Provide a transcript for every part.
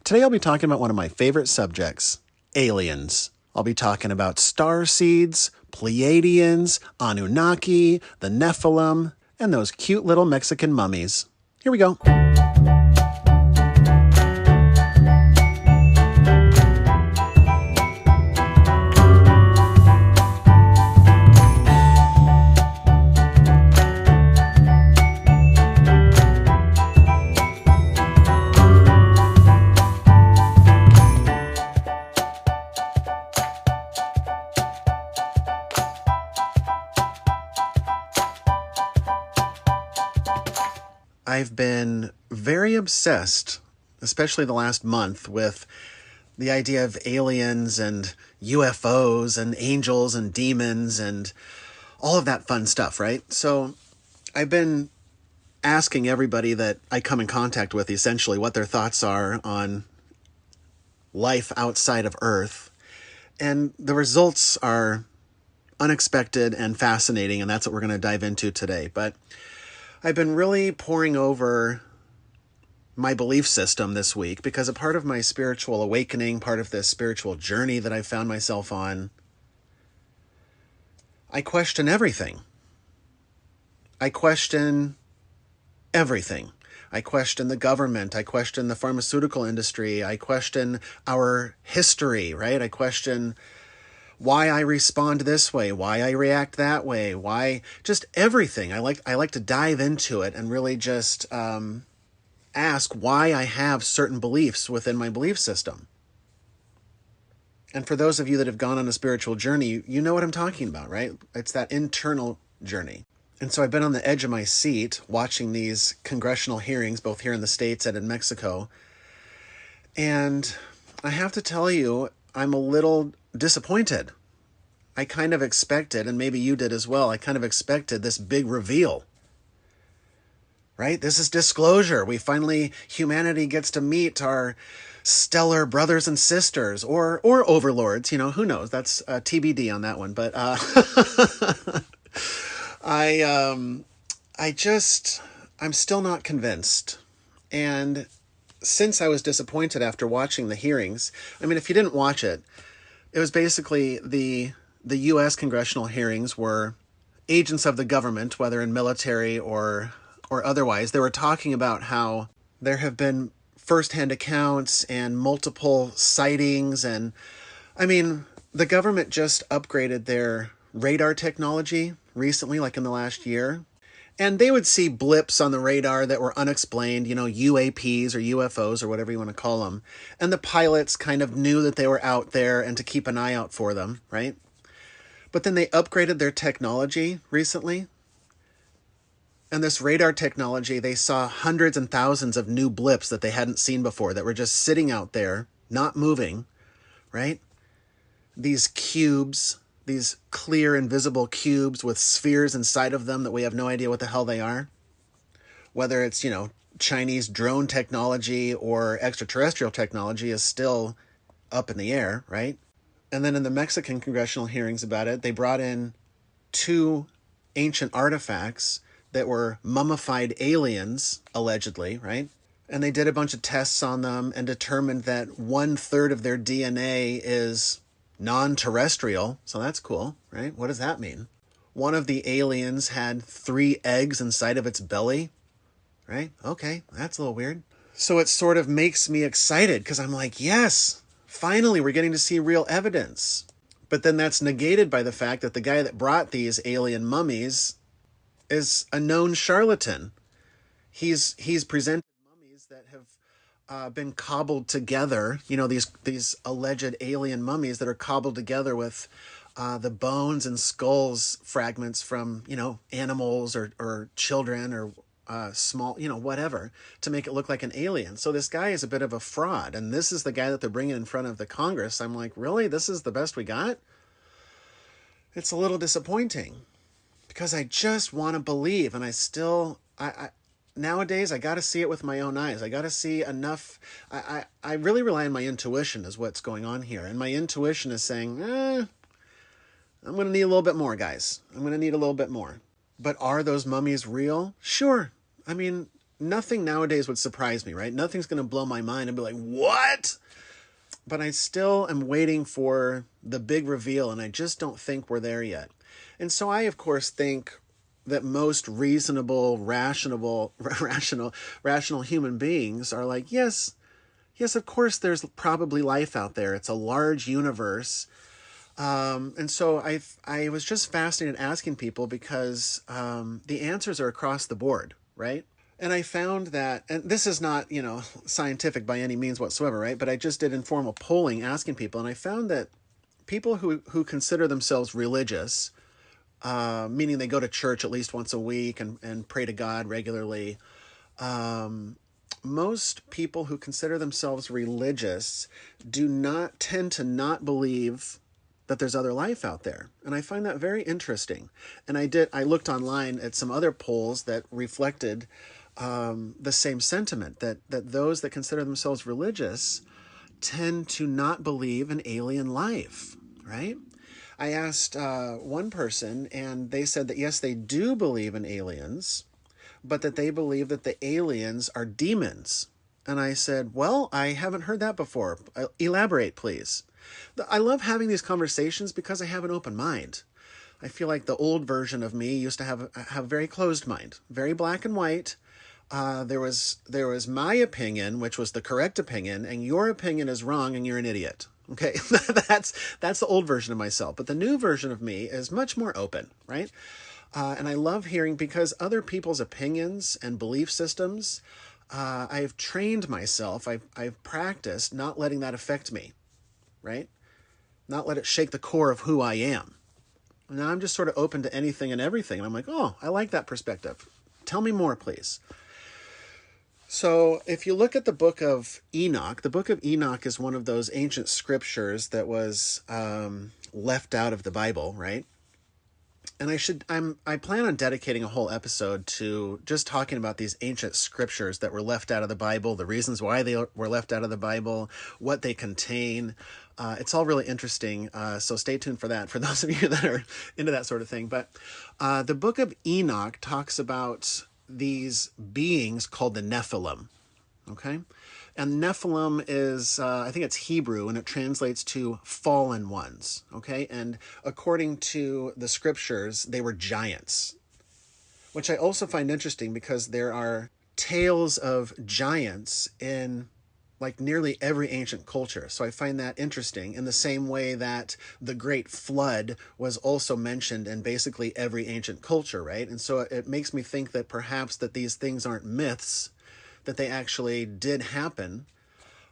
Today I'll be talking about one of my favorite subjects, aliens. I'll be talking about star seeds, Pleiadians, Annunaki, the Nephilim, and those cute little Mexican mummies. Here we go. I've been very obsessed, especially the last month, with the idea of aliens and UFOs and angels and demons and all of that fun stuff, right? So I've been asking everybody that I come in contact with essentially what their thoughts are on life outside of Earth. And the results are unexpected and fascinating, and that's what we're going to dive into today. But I've been really poring over my belief system this week because a part of my spiritual awakening, part of this spiritual journey that I found myself on, I question everything. I question everything. I question the government. I question the pharmaceutical industry. I question our history, right? I question why I respond this way, why I react that way, why just everything. I like to dive into it and really just ask why I have certain beliefs within my belief system. And for those of you that have gone on a spiritual journey, you know what I'm talking about, right? It's that internal journey. And so I've been on the edge of my seat watching these congressional hearings, both here in the States and in Mexico. And I have to tell you, I'm a little disappointed. I kind of expected, and maybe you did as well, I kind of expected this big reveal, right? This is disclosure. Humanity gets to meet our stellar brothers and sisters, or overlords, who knows? That's TBD on that one. But I'm still not convinced. And since I was disappointed after watching the hearings, I mean, if you didn't watch it, it was basically the U.S. congressional hearings were agents of the government, whether in military or otherwise. They were talking about how there have been firsthand accounts and multiple sightings. And I mean, the government just upgraded their radar technology recently, like in the last year. And they would see blips on the radar that were unexplained, UAPs or UFOs or whatever you want to call them. And the pilots kind of knew that they were out there and to keep an eye out for them, right? But then they upgraded their technology recently. And this radar technology, they saw hundreds and thousands of new blips that they hadn't seen before that were just sitting out there, not moving, right? These cubes, these clear, invisible cubes with spheres inside of them that we have no idea what the hell they are. Whether it's, Chinese drone technology or extraterrestrial technology is still up in the air, right? And then in the Mexican congressional hearings about it, they brought in 2 ancient artifacts that were mummified aliens, allegedly, right? And they did a bunch of tests on them and determined that 1/3 of their DNA is non-terrestrial. So that's cool, right? What does that mean? One of the aliens had 3 eggs inside of its belly, right? Okay, that's a little weird. So it sort of makes me excited because I'm like, yes, finally we're getting to see real evidence. But then that's negated by the fact that the guy that brought these alien mummies is a known charlatan. He's presented mummies that have been cobbled together, these alleged alien mummies that are cobbled together with the bones and skulls fragments from, animals or children or small, whatever, to make it look like an alien. So this guy is a bit of a fraud. And this is the guy that they're bringing in front of the Congress. I'm like, really? This is the best we got? It's a little disappointing because I just want to believe. And I nowadays, I got to see it with my own eyes. I got to see enough. I really rely on my intuition is what's going on here. And my intuition is saying, I'm going to need a little bit more, guys. I'm going to need a little bit more. But are those mummies real? Sure. I mean, nothing nowadays would surprise me, right? Nothing's going to blow my mind and be like, what? But I still am waiting for the big reveal, and I just don't think we're there yet. And so I, of course, think that most reasonable, rational human beings are like, yes, of course, there's probably life out there. It's a large universe. And so I was just fascinated asking people because the answers are across the board, right? And I found that, and this is not, scientific by any means whatsoever, right? But I just did informal polling asking people, and I found that people who consider themselves religious, meaning they go to church at least once a week and pray to God regularly, most people who consider themselves religious do not tend to not believe that there's other life out there. And I find that very interesting. And I looked online at some other polls that reflected the same sentiment, that those that consider themselves religious tend to not believe in alien life, right? I asked one person, and they said that yes, they do believe in aliens, but that they believe that the aliens are demons. And I said, well, I haven't heard that before. Elaborate, please. I love having these conversations because I have an open mind. I feel like the old version of me used to have a very closed mind, very black and white. There was my opinion, which was the correct opinion, and your opinion is wrong and you're an idiot. Okay, that's the old version of myself. But the new version of me is much more open, right? And I love hearing, because other people's opinions and belief systems, I've trained myself, I've practiced not letting that affect me, right? Not let it shake the core of who I am. Now I'm just sort of open to anything and everything. And I'm like, oh, I like that perspective. Tell me more, please. So if you look at the book of Enoch is one of those ancient scriptures that was left out of the Bible, right? And I plan on dedicating a whole episode to just talking about these ancient scriptures that were left out of the Bible, the reasons why they were left out of the Bible, what they contain. It's all really interesting, so stay tuned for that, for those of you that are into that sort of thing. But the book of Enoch talks about these beings called the Nephilim, okay? And Nephilim is, I think it's Hebrew, and it translates to fallen ones, okay? And according to the scriptures, they were giants, which I also find interesting because there are tales of giants in like nearly every ancient culture. So I find that interesting, in the same way that the Great Flood was also mentioned in basically every ancient culture, right? And so it makes me think that perhaps that these things aren't myths, that they actually did happen.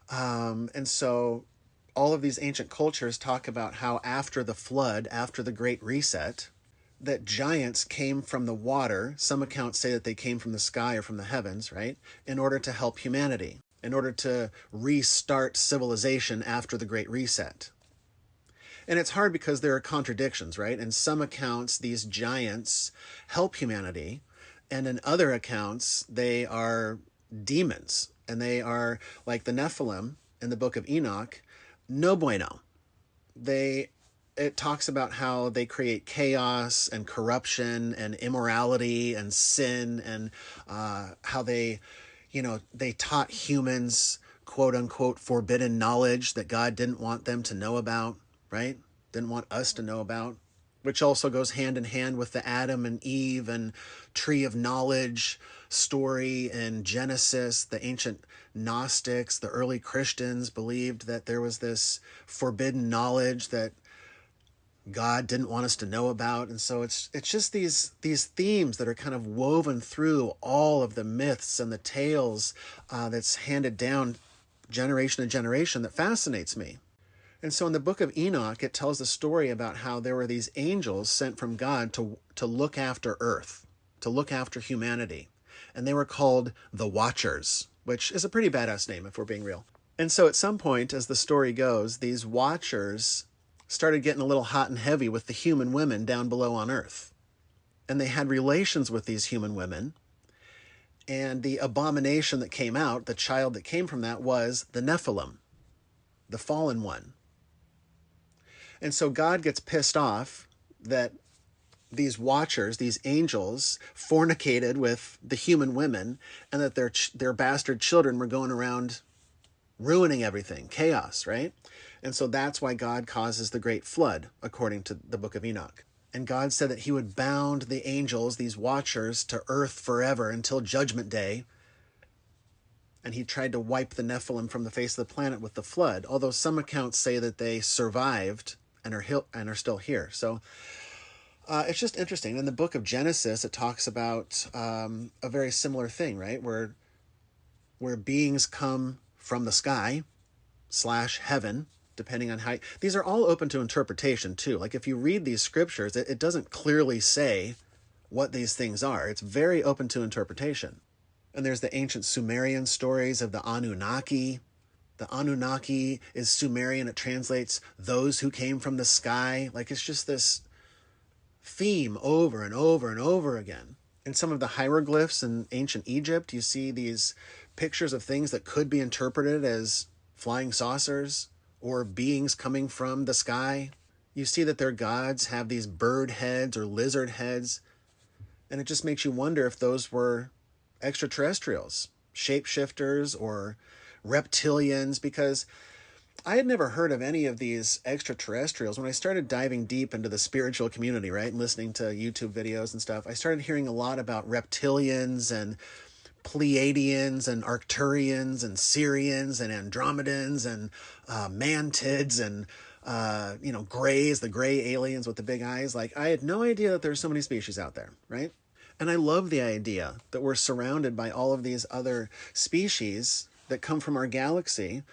And so all of these ancient cultures talk about how after the flood, after the Great Reset, that giants came from the water. Some accounts say that they came from the sky or from the heavens, right? In order to help humanity, in order to restart civilization after the Great Reset. And it's hard because there are contradictions, right? In some accounts, these giants help humanity, and in other accounts, they are demons, and they are like the Nephilim in the book of Enoch, no bueno. It talks about how they create chaos and corruption and immorality and sin, and how they taught humans, quote unquote, forbidden knowledge that God didn't want them to know about, right? Didn't want us to know about, which also goes hand in hand with the Adam and Eve and tree of knowledge story in Genesis. The ancient Gnostics, the early Christians, believed that there was this forbidden knowledge that God didn't want us to know about. And so it's just these themes that are kind of woven through all of the myths and the tales that's handed down generation to generation that fascinates me. And so in the book of Enoch, it tells the story about how there were these angels sent from God to look after Earth, to look after humanity. And they were called the Watchers, which is a pretty badass name if we're being real. And so at some point, as the story goes, these Watchers started getting a little hot and heavy with the human women down below on Earth. And they had relations with these human women. And the abomination that came out, the child that came from that, was the Nephilim, the fallen one. And so God gets pissed off that these watchers, these angels, fornicated with the human women, and that their bastard children were going around ruining everything, chaos, right? And so that's why God causes the great flood, according to the book of Enoch. And God said that he would bound the angels, these watchers, to earth forever until judgment day. And he tried to wipe the Nephilim from the face of the planet with the flood, although some accounts say that they survived and are still here. So it's just interesting. In the book of Genesis, it talks about a very similar thing, right? Where beings come from the sky / heaven, depending on how... These are all open to interpretation, too. Like, if you read these scriptures, it doesn't clearly say what these things are. It's very open to interpretation. And there's the ancient Sumerian stories of the Annunaki. The Annunaki is Sumerian. It translates those who came from the sky. Like, it's just this theme over and over and over again. In some of the hieroglyphs in ancient Egypt, you see these pictures of things that could be interpreted as flying saucers or beings coming from the sky. You see that their gods have these bird heads or lizard heads. And it just makes you wonder if those were extraterrestrials, shapeshifters, or reptilians, because I had never heard of any of these extraterrestrials. When I started diving deep into the spiritual community, right, and listening to YouTube videos and stuff, I started hearing a lot about reptilians and Pleiadians and Arcturians and Syrians and Andromedans and mantids and grays, the gray aliens with the big eyes. Like, I had no idea that there's so many species out there, right? And I love the idea that we're surrounded by all of these other species that come from our galaxy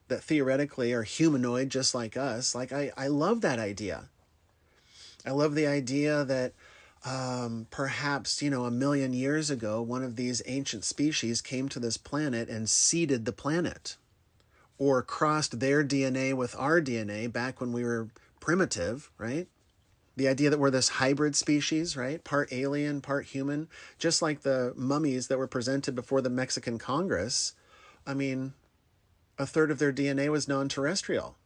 that theoretically are humanoid just like us. Like, I love that idea. I love the idea that perhaps, a million years ago, one of these ancient species came to this planet and seeded the planet, or crossed their DNA with our DNA back when we were primitive, right? The idea that we're this hybrid species, right? Part alien, part human, just like the mummies that were presented before the Mexican Congress. I mean, a third of their DNA was non-terrestrial,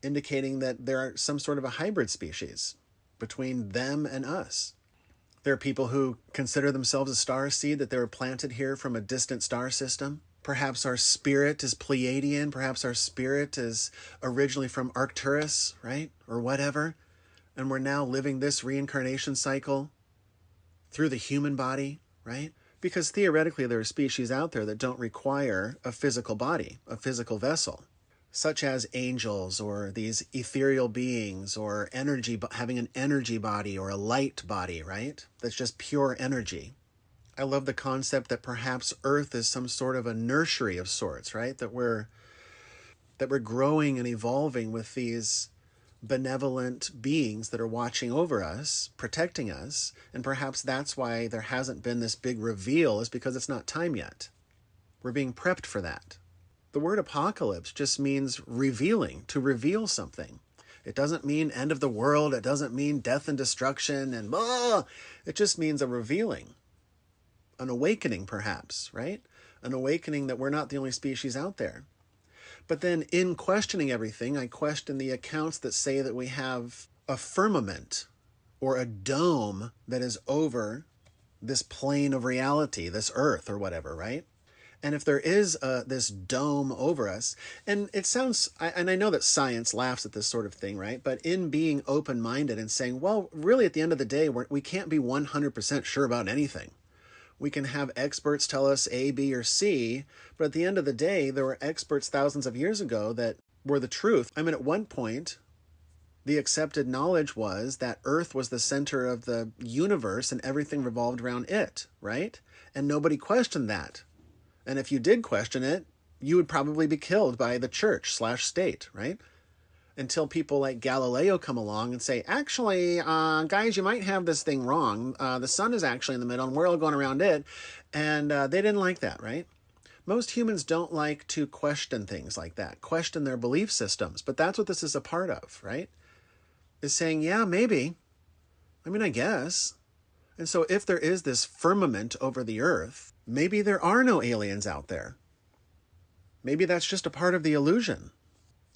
indicating that there are some sort of a hybrid species between them and us. There are people who consider themselves a starseed, that they were planted here from a distant star system. Perhaps our spirit is Pleiadian. Perhaps our spirit is originally from Arcturus, right? Or whatever. And we're now living this reincarnation cycle through the human body, right? Because theoretically there are species out there that don't require a physical body, a physical vessel, such as angels or these ethereal beings, or having an energy body or a light body, right? That's just pure energy. I love the concept that perhaps Earth is some sort of a nursery of sorts, right? That we're growing and evolving with these benevolent beings that are watching over us, protecting us, and perhaps that's why there hasn't been this big reveal, is because it's not time yet. We're being prepped for that. The word apocalypse just means revealing, to reveal something. It doesn't mean end of the world. It doesn't mean death and destruction and blah. It just means a revealing, an awakening perhaps, right? An awakening that we're not the only species out there. But then in questioning everything, I question the accounts that say that we have a firmament or a dome that is over this plane of reality, this earth or whatever, right? And if there is this dome over us, and it sounds, and I know that science laughs at this sort of thing, right? But in being open-minded and saying, well, really at the end of the day, we can't be 100% sure about anything. We can have experts tell us A, B, or C, but at the end of the day, there were experts thousands of years ago that were the truth. I mean, at one point, the accepted knowledge was that Earth was the center of the universe and everything revolved around it, right? And nobody questioned that. And if you did question it, you would probably be killed by the church / state, right? Until people like Galileo come along and say, actually, guys, you might have this thing wrong. The sun is actually in the middle and we're all going around it. And they didn't like that, right? Most humans don't like to question things like that, question their belief systems. But that's what this is a part of, right? Is saying, yeah, maybe. I mean, I guess. And so if there is this firmament over the earth, maybe there are no aliens out there. Maybe that's just a part of the illusion.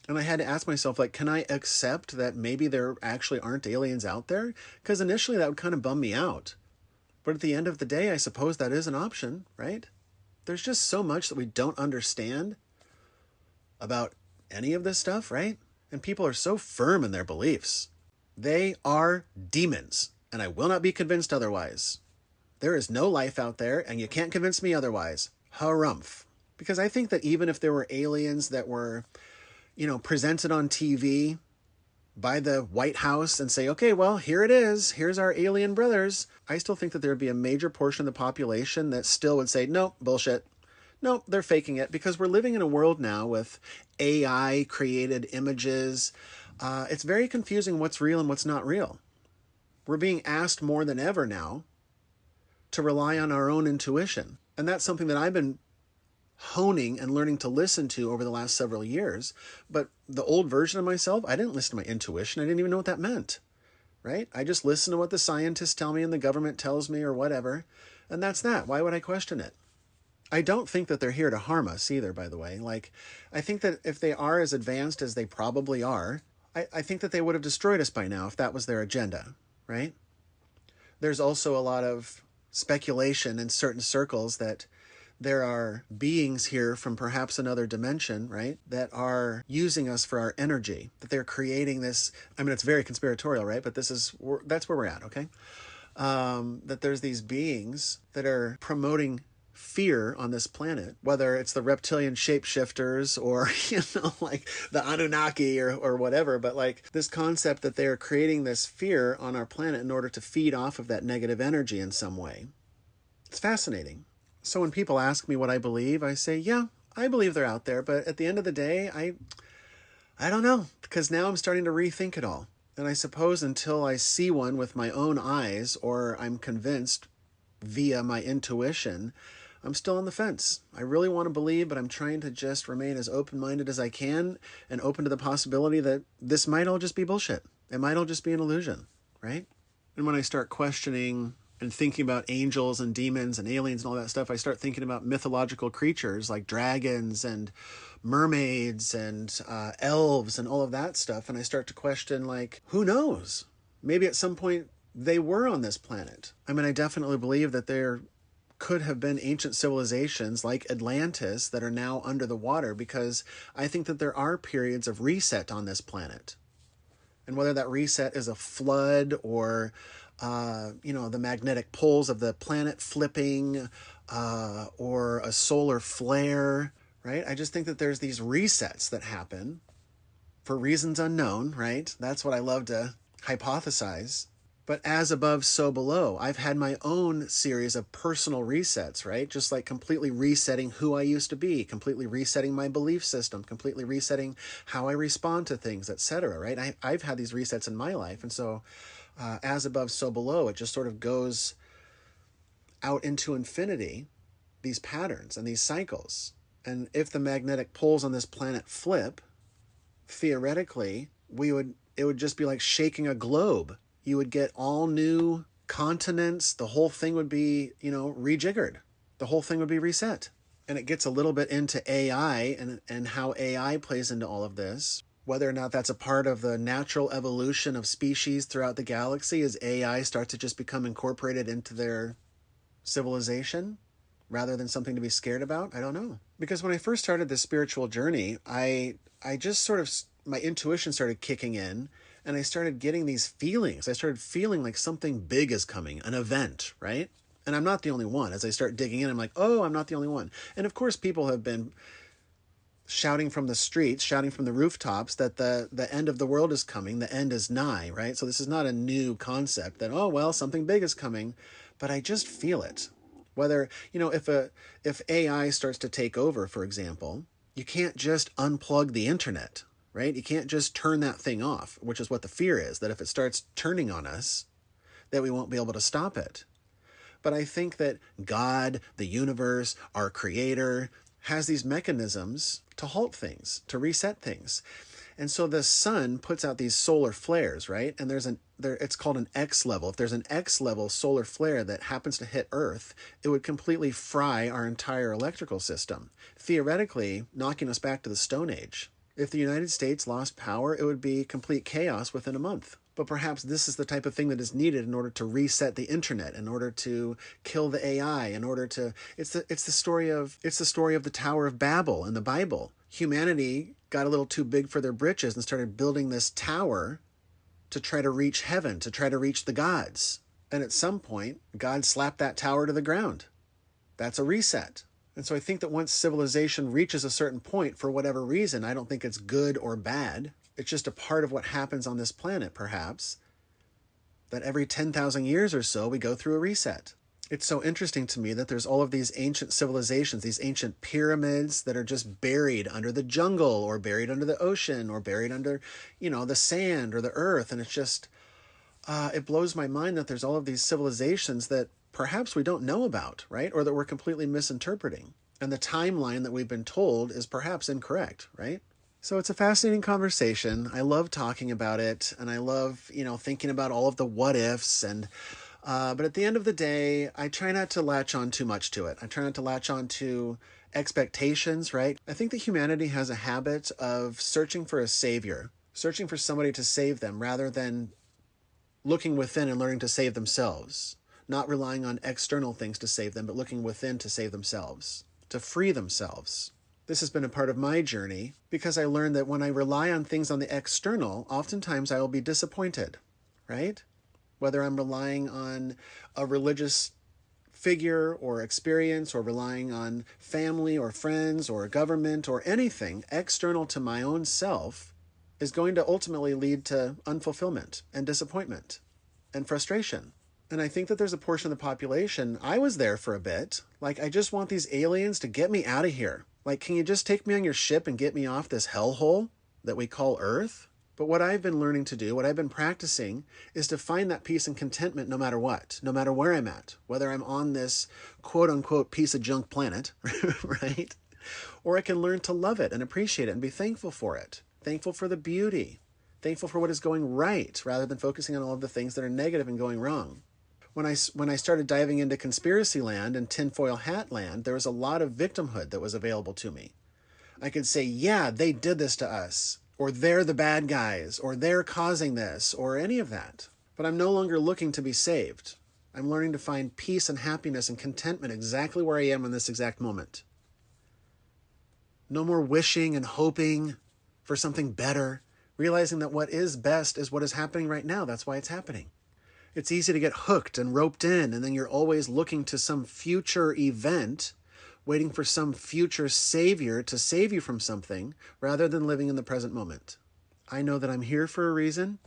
And I had to ask myself, like, can I accept that maybe there actually aren't aliens out there? Because initially that would kind of bum me out. But at the end of the day, I suppose that is an option, right? There's just so much that we don't understand about any of this stuff, right? And people are so firm in their beliefs. They are demons, and I will not be convinced otherwise. There is no life out there, and you can't convince me otherwise. Harumph. Because I think that even if there were aliens that were, presented on TV by the White House and say, okay, well, here it is. Here's our alien brothers. I still think that there would be a major portion of the population that still would say, nope, bullshit. Nope, they're faking it, because we're living in a world now with AI created images. It's very confusing what's real and what's not real. We're being asked more than ever now to rely on our own intuition. And that's something that I've been honing and learning to listen to over the last several years. But the old version of myself, I didn't listen to my intuition. I didn't even know what that meant, right? I just listen to what the scientists tell me and the government tells me or whatever. And that's that. Why would I question it? I don't think that they're here to harm us either, by the way. Like, I think that if they are as advanced as they probably are, I think that they would have destroyed us by now if that was their agenda, right? There's also a lot of speculation in certain circles that there are beings here from perhaps another dimension, right, that are using us for our energy, that they're creating this. I mean, it's very conspiratorial, right? But that's where we're at, okay? That there's these beings that are promoting fear on this planet, whether it's the reptilian shapeshifters or, like the Annunaki or whatever, but like this concept that they're creating this fear on our planet in order to feed off of that negative energy in some way. It's fascinating. So when people ask me what I believe, I say, yeah, I believe they're out there, but at the end of the day, I don't know, because now I'm starting to rethink it all. And I suppose until I see one with my own eyes, or I'm convinced via my intuition, I'm still on the fence. I really want to believe, but I'm trying to just remain as open-minded as I can and open to the possibility that this might all just be bullshit. It might all just be an illusion, right? And when I start questioning and thinking about angels and demons and aliens and all that stuff, I start thinking about mythological creatures like dragons and mermaids and elves and all of that stuff. And I start to question, like, who knows? Maybe at some point they were on this planet. I mean, I definitely believe that there could have been ancient civilizations like Atlantis that are now under the water, because I think that there are periods of reset on this planet. And whether that reset is a flood or, the magnetic poles of the planet flipping, or a solar flare, right? I just think that there's these resets that happen for reasons unknown, right? That's what I love to hypothesize. But as above, so below. I've had my own series of personal resets, right? Just like completely resetting who I used to be, completely resetting my belief system, completely resetting how I respond to things, etc., right? I've had these resets in my life. And so as above, so below, it just sort of goes out into infinity, these patterns and these cycles. And if the magnetic poles on this planet flip, theoretically, it would just be like shaking a globe. You would get all new continents. The whole thing would be, rejiggered. The whole thing would be reset. And it gets a little bit into AI and how AI plays into all of this. Whether or not that's a part of the natural evolution of species throughout the galaxy as AI starts to just become incorporated into their civilization rather than something to be scared about. I don't know. Because when I first started this spiritual journey, I just sort of, my intuition started kicking in. And I started getting these feelings. I started feeling like something big is coming, an event, right? And I'm not the only one. As I start digging in, I'm like, oh, I'm not the only one. And of course, people have been shouting from the streets, shouting from the rooftops that the end of the world is coming. The end is nigh, right? So this is not a new concept that, oh, well, something big is coming. But I just feel it. Whether, if AI starts to take over, for example, you can't just unplug the internet. Right? You can't just turn that thing off, which is what the fear is, that if it starts turning on us, that we won't be able to stop it. But I think that God, the universe, our creator, has these mechanisms to halt things, to reset things. And so the sun puts out these solar flares, right? And it's called an X level. If there's an X level solar flare that happens to hit Earth, it would completely fry our entire electrical system, theoretically knocking us back to the Stone Age. If the United States lost power, it would be complete chaos within a month. But perhaps this is the type of thing that is needed in order to reset the internet, in order to kill the AI, in order to it's the story of the Tower of Babel in the Bible. Humanity got a little too big for their britches and started building this tower to try to reach heaven, to try to reach the gods. And at some point, God slapped that tower to the ground. That's a reset. And so I think that once civilization reaches a certain point, for whatever reason, I don't think it's good or bad. It's just a part of what happens on this planet, perhaps, that every 10,000 years or so, we go through a reset. It's so interesting to me that there's all of these ancient civilizations, these ancient pyramids that are just buried under the jungle or buried under the ocean or buried under, the sand or the earth. And it's just, it blows my mind that there's all of these civilizations that perhaps we don't know about, right? Or that we're completely misinterpreting. And the timeline that we've been told is perhaps incorrect, right? So it's a fascinating conversation. I love talking about it, and I love, thinking about all of the what ifs. And but at the end of the day, I try not to latch on too much to it. I try not to latch on to expectations, right? I think that humanity has a habit of searching for a savior, searching for somebody to save them, rather than looking within and learning to save themselves. Not relying on external things to save them, but looking within to save themselves, to free themselves. This has been a part of my journey because I learned that when I rely on things on the external, oftentimes I will be disappointed, right? Whether I'm relying on a religious figure or experience, or relying on family or friends or government or anything external to my own self, is going to ultimately lead to unfulfillment and disappointment and frustration. And I think that there's a portion of the population, I was there for a bit, like, I just want these aliens to get me out of here. Like, can you just take me on your ship and get me off this hellhole that we call Earth? But what I've been learning to do, what I've been practicing, is to find that peace and contentment no matter what, no matter where I'm at, whether I'm on this quote-unquote piece of junk planet, right? Or I can learn to love it and appreciate it and be thankful for it, thankful for the beauty, thankful for what is going right, rather than focusing on all of the things that are negative and going wrong. When I started diving into conspiracy land and tinfoil hat land, there was a lot of victimhood that was available to me. I could say, yeah, they did this to us, or they're the bad guys, or they're causing this, or any of that. But I'm no longer looking to be saved. I'm learning to find peace and happiness and contentment exactly where I am in this exact moment. No more wishing and hoping for something better, realizing that what is best is what is happening right now. That's why it's happening. It's easy to get hooked and roped in, and then you're always looking to some future event, waiting for some future savior to save you from something, rather than living in the present moment. I know that I'm here for a reason.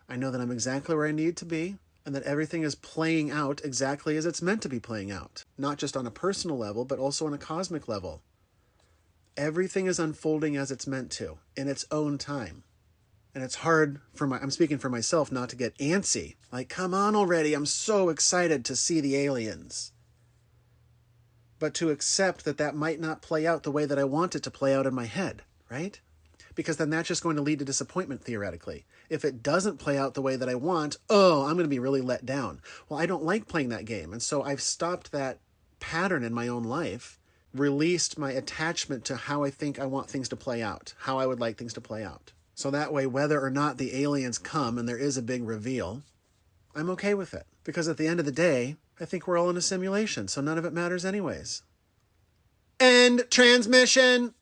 I know that I'm exactly where I need to be, and that everything is playing out exactly as it's meant to be playing out. Not just on a personal level, but also on a cosmic level. Everything is unfolding as it's meant to, in its own time. And it's hard I'm speaking for myself, not to get antsy. Like, come on already, I'm so excited to see the aliens. But to accept that might not play out the way that I want it to play out in my head, right? Because then that's just going to lead to disappointment, theoretically. If it doesn't play out the way that I want, I'm going to be really let down. Well, I don't like playing that game. And so I've stopped that pattern in my own life, released my attachment to how I think I want things to play out, how I would like things to play out. So that way, whether or not the aliens come and there is a big reveal, I'm okay with it. Because at the end of the day, I think we're all in a simulation, so none of it matters anyways. End transmission!